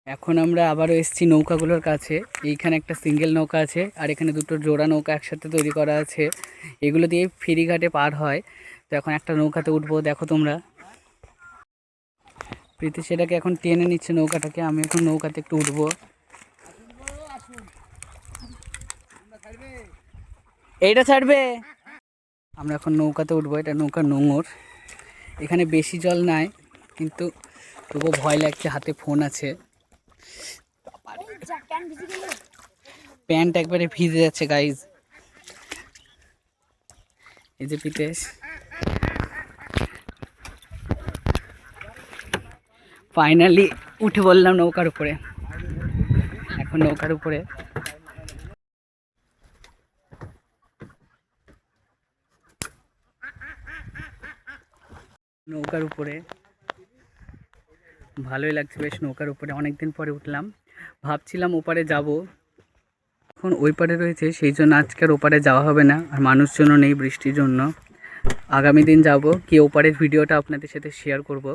এখন আমরা আবারও এসেছি নৌকাগুলোর কাছে। এইখানে একটা সিঙ্গেল নৌকা আছে আর এখানে দুটো জোড়া নৌকা একসাথে তৈরি করা আছে। এগুলো দিয়ে ফেরিঘাটে পার হয়। তো এখন একটা নৌকাতে উঠবো, দেখো তোমরা। প্রীতি সেটাকে এখন টেনে নিচ্ছে নৌকাটাকে, আমি এখন নৌকাতে একটু উঠবো। এইটা ছাড়বে। আমরা এখন নৌকাতে উঠবো, এটা নৌকা নোঙর। এখানে বেশি জল নাই কিন্তু তবুও ভয় লাগছে, হাতে ফোন আছে। প্যান্ট একবারে ভিজে যাচ্ছে গাইজ। এই যে পিতেশ, ফাইনালি উঠে বললাম নৌকার উপরে। এখন নৌকার উপরে ভালোই লাগছে বেশ। নৌকার উপরে অনেকদিন পরে উঠলাম, ভাবছিলাম ওপারে যাব, এখন ওই পারে রয়েছে, সেই জন্য আজকের ওপারে যাওয়া হবে না। আর মানুষজনও নেই বৃষ্টির জন্য। আগামী দিন যাব, কি ওপারের ভিডিওটা আপনাদের সাথে শেয়ার করব।